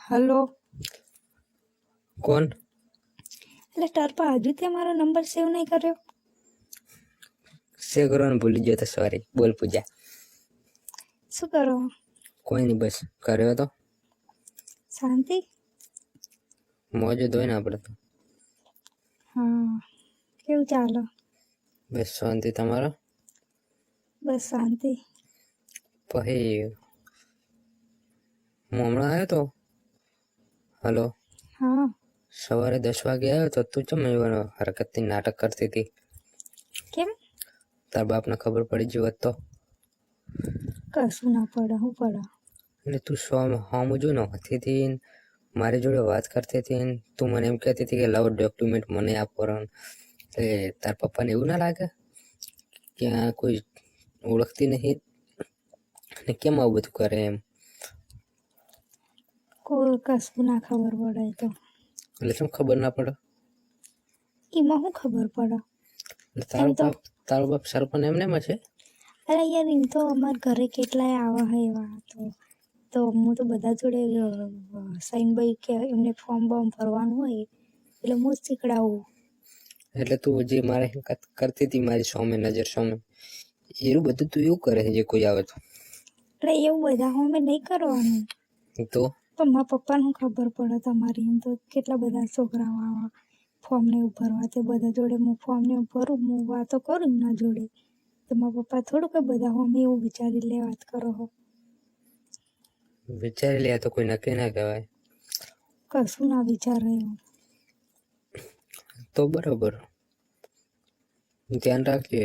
Hello. કોણ? એટલે ટરપા હજુ તે મારો નંબર સેવ નહીં કર્યો? સેવ કરવાનું ભૂલી ગયો તો સોરી. બોલ પૂજા. શું કરો? કોઈ નહીં, બસ કર્યો તો શાંતિ? મોજુદ હોય ને આપણે તો. હા, કેવું ચાલે? બસ શાંતિ. તમારો? બસ શાંતિ. પછી હું હમણાં આવ્યો તો. હલો. હા. સવારે 10 વાગે આવ્યો તો તું ચમ એવાનો હરકતથી નાટક કરતી હતી? કેમ? તાર બાપને ખબર પડી જ હોત તો? કશું ના પડે. શું પડે? એટલે તું હોમ જો ને હતી મારી જોડે વાત કરતી હતી ને તું મને એમ કહેતી હતી કે લવ ડોક્યુમેન્ટ મને આપવાનું. એટલે તાર પપ્પાને એવું ના લાગે કે આ કોઈ ઓળખતી નહીં અને કેમ આવું બધું કરે એમ? કોઈ કશું ના ખબર પડે તો. એટલે શું ખબર ના પડે? એમાં શું ખબર પડે? એટલે એમ તો તારો બાપ સરપંચ એમને છે? અરે યાર, એમ તો અમારા ઘરે કેટલાય આવા હે એવા તો હું તો બધા જોડે સાઈનભાઈ કે એમને ફોર્મ બોર્મ ભરવાનું હોય એટલે હું જ શીખડાવું. એટલે તું જે મારે કરતી હતી મારી સામે નજર સામે એવું બધું તું એવું કરે છે જે કોઈ આવે તો? એટલે એવું બધા અમે નહીં કરવાનું. તો મારા પપ્પાને ખબર પડે તમારી? એમ તો કેટલા બધા છોકરાઓ આવા ફોર્મ ને એવું ભરવા તે બધા જોડે હું ફોર્મ ને એવું ભરું, હું વાતો કરું એમના જોડે તો મારા પપ્પા થોડું કે બધા અમે એવું વિચારી લે વાત કરો હો. વિચારી લે તો કોઈ નક્કી ના કહેવાય. કશું ના વિચારે એવું. તો બરોબર, ધ્યાન રાખજે.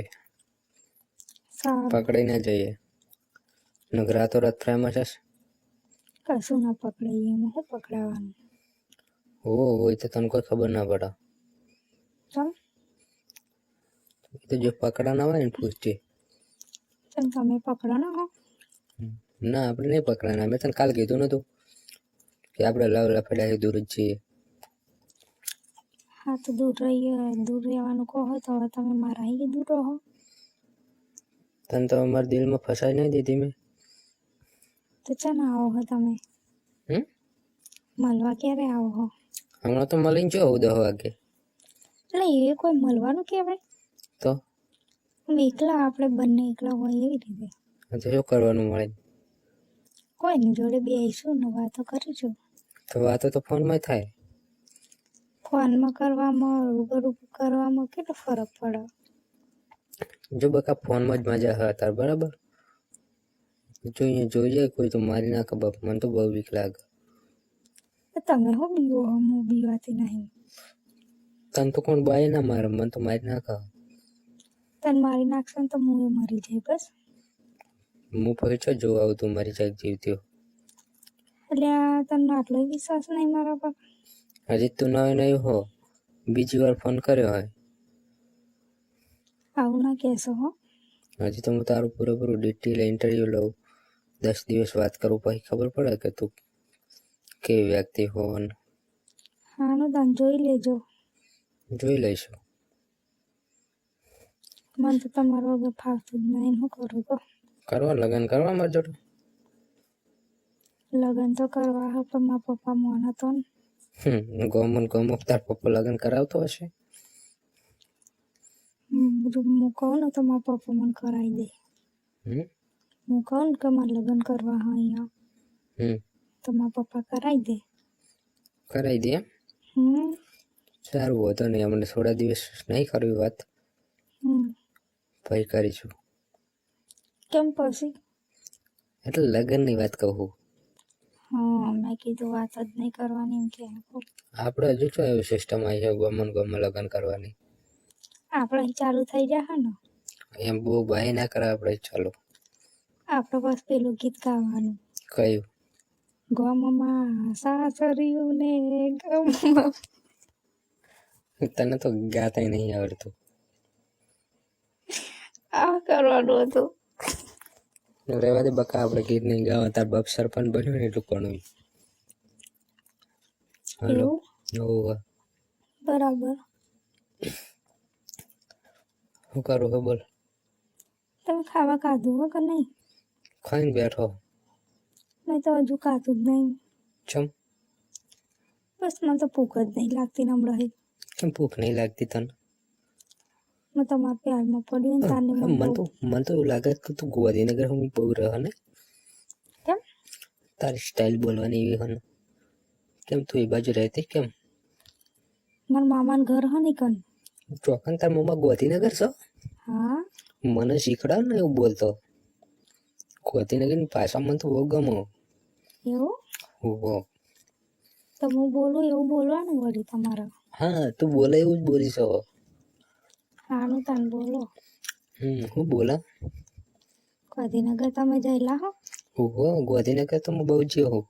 સારું. પકડાઈ ના જઈએ નગરા તો રાત ફ્રાયમાં છે. કશું ના પકડાઈએ, એમાં શું પકડાવાનું? હોય તો તને કોઈ ખબર ના પડે. ચમ? તો જો પકડા ના હોય ને પૂછજે. ચમ તમે પકડો ના હો? ના, આપણે નહીં પકડાના. મેં તને કાલ કીધું નતું કે આપણે લવ લફડાથી દૂર જ છીએ. હા તો દૂર રહેવાનું કહો તો હવે તમે મારા અહીં દૂર રહો. તને તો અમારા દિલમાં ફસાઈ નહીં દીધી મેં. તો ચાલ આવો હો તમે? મળવા ક્યારે આવો હો? હમણાં તો મળીને જો 10 વાગે. એટલે એ કોઈ મળવાનું કહેવાય? તો એકલા આપણે બંને એકલા હોય એવી રીતે. તો શું કરવાનું મળે? કોઈની જોડે બેસીશું ને વાતો કરીશું. તો વાતો તો ફોનમાં થાય. ફોનમાં કરવામાં રૂબરૂ કરવામાં કેટલો ફરક પડે? જો બકા ફોનમાં જ મજા હોય તાર બરાબર. જોઈએ કોઈ તો મારી નાખે બાપ. મને તો બહુ બીક લાગે. તમે હો બીવો હો? હું બીવાતી નહીં. તને તો કોણ બાય ના મારે, મને તો મારી નાખે. તને મારી નાખશે ને તો હું એ મરી જાય બસ. હું પછી છો જોવા આવું તું મારી જાગ જીવતી. એટલે તમને આટલો વિશ્વાસ નહીં મારા પર? હજી તું નહીં હો, બીજી વાર ફોન કર્યો હોય. આવું ના કહેશો હો. હજી તો હું તારું પૂરેપૂરું ડિટેલ ઇન્ટરવ્યૂ લઉં, 10 દિવસ વાત કરું પછી ખબર પડે કે તું કેવી વ્યક્તિ હો. હાનું દાન જોઈ લેજો. જોઈ લઈશું. મને તો તમારો વગર ફાવતું જ નહીં. શું કરું તો? કરવા લગ્ન કરવા મારી જોડે? લગ્ન તો કરવા હે પણ મારા પપ્પા મોન હતો ને. ગોમો તાર પપ્પા લગ્ન કરાવતો હશે. હું કહું ને તો મારા પપ્પા મને કરાવી દે. હું કહું ને કે મારે લગ્ન કરવા હા અહીંયા તો મારા પપ્પા કરાવી દે. કરાવી દે એમ? સારું, હોતો નહીં. અમને થોડા દિવસ નહીં કરવી વાત, પછી કરીશું. કેમ પછી? એટલે લગ્નની વાત કહું. હા, મેં કીધું વાત જ નહીં કરવાની એમ કે. આપણે હજુ શું એવી સિસ્ટમ આવી છે ગમન લગ્ન કરવાની? આપણે અહીં ચાલુ થઈ જશે ને. એમ બહુ બાય ના કરે આપણે. ચાલો આપણે બસ પેલું ગીત ગાવાનું. કયું? ગમમાં સાસરિયું ને ગમમાં. તને તો ગાતા નહીં આવડતું. આ કરવાનું હતું. રહેવા દે બકા, આપણે ગીત નહીં ગાવા. તાર બાપ સરપંચ બન્યો ને એટલું કોણ? હલો. બરાબર. શું કરું હે બોલ? તમે ખાવા ખાધું હો કે નહીં? ખાઈને બેઠો. મેં તો હજુ ખાધું જ નહીં. ચમ? બસ મને તો ભૂખ જ નહીં લાગતી ને હમણાં કેમ ભૂખ નહીં લાગતી તને? મેં તમારા પ્યારમાં પડી ને તારની મને મને તો એવું લાગે કે તું ગોધીનગર હું બહુ રહે ને. કેમ? તારી સ્ટાઇલ બોલવાની એવી હે ને. કેમ તું એ બાજુ રહેતી કેમ? મારા મામાનું ઘર હે ને કન. ચોકન તાર મમ્મા ગોધીનગર છો? હા. મને શીખડાવ ને એવું બોલતો. ગોધીનગરની ભાષા મને તો બહુ ગમે. એવું? ઓહો. તો હું બોલું એવું બોલવાનું વળી તમારે. હા તું બોલે એવું જ બોલીશ હવે. હાનું તને બોલો. હું બોલા? ગાંધીનગર તમે જયેલા હો? ઓહો ગોધીનગર તો હું બહુ જ્યો હોઉં.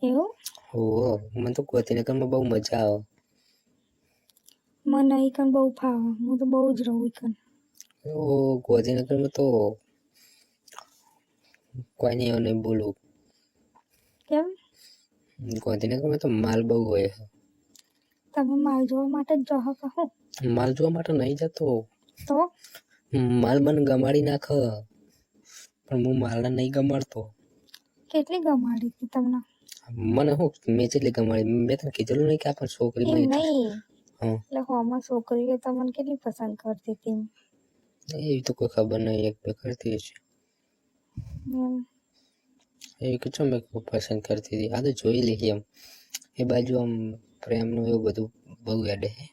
એવું? ઓહો મને તો ગોધીનગરમાં બહુ મજા આવે. મને અહીં કન બહુ ફાવે. હું તો બહુ જ રહું કન. ઓહો ગોધીનગરમાં તો કોઈ નહીં એવું નહીં બોલું. કેમ? ગોધીનગરમાં તો માલ બહુ હોય. તમે માલ જોવા માટે જ જાઓ કે હું? માલ જોવા માટે નહીં જતો. તો? માલ મને ગમાડી નાખ. પણ હું માલને નહીં ગમાડતો. કેટલી ગમાડી હતી તમને? મને હું મેં જેટલી ગમાડી મેં તને કીધેલું નહીં કે આ પણ છોકરી એમ નહીં. નહીં. હા એટલે હોમાં છોકરીઓ તમને કેટલી પસંદ કરતી હતી? એવી તો કોઈ ખબર નહીં એક બે કરતી હશે. એમ. એવી કે મેં પસંદ કરતી હતી. આ તો જોઈ લઈએ એમ. એ બાજુ આમ પ્રેમનું એવું બધું બહુ યાદ હે.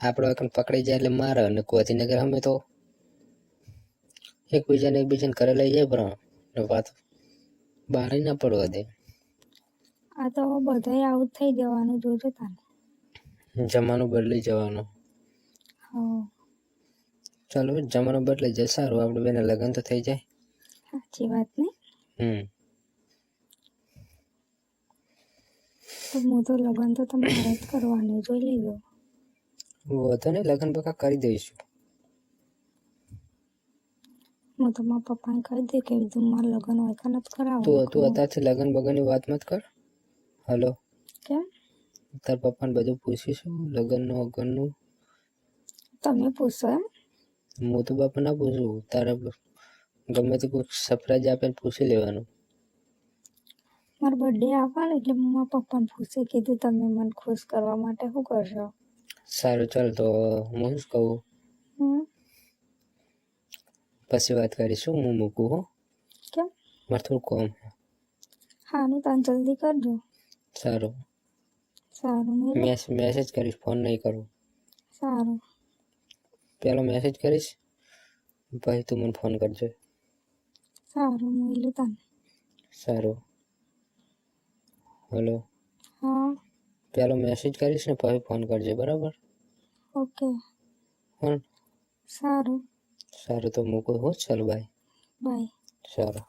આપણે પકડાઈ જાય એટલે મારે અને ગોધીનગર અમે તો એકબીજાને ઘરે લઈ જાય પણ વાત બહાર ના પડવા દે. આ તો બધાય આવું જ થઈ જવાનું જોજો તાને. જમાનો બદલાઈ જવાનો. હા. ચાલો જમાનો બદલાઈ જાય સારું આપણે બેના લગ્ન તો થઈ જાય. સાચી વાત નહીં. તો હું તો લગ્ન તો તમારે જ કરવાનું જોઈ લેજો. વધુ નહીં લગ્ન બકા કરી દઈશું. હું તો મારા પપ્પાને કહી દે કે તું મારા લગ્ન હોય કાન જ કરાવો. તું અત્યારથી લગ્ન બગનની વાત મત કર. હલો. કેમ? તાર પપ્પાને બધું પૂછીશું લગ્નનું વગનનું. તમે પૂછો એમ? હું તો બાપા ના પૂછું. તારે ગમે તે કોઈ સરપ્રાઈઝ આપે પૂછી લેવાનું. મારો બર્થડે આવવાનો એટલે હું મારા પપ્પાને પૂછી કીધું તમે મને ખુશ કરવા માટે શું કરશો? સારું ચાલ તો હું જ કહું. પછી વાત કરીશું હું મૂકું હો. કેમ? મારે થોડું કામ. હાનું તાન જલ્દી કરજો. સારું. સારું. મેસેજ કરીશ ફોન નહીં કરું. સારું. પેલો મેસેજ કરીશ પછી તું મને ફોન કરજો. સારું મળ્યું તાન. સારું. હલો. હા. પેલો મેસેજ કરીશ ને પછી ફોન કરજો બરાબર? ઓકે. હા. સારું. સારું તો મૂકું હો. ચાલો બાય. બાય. સારું.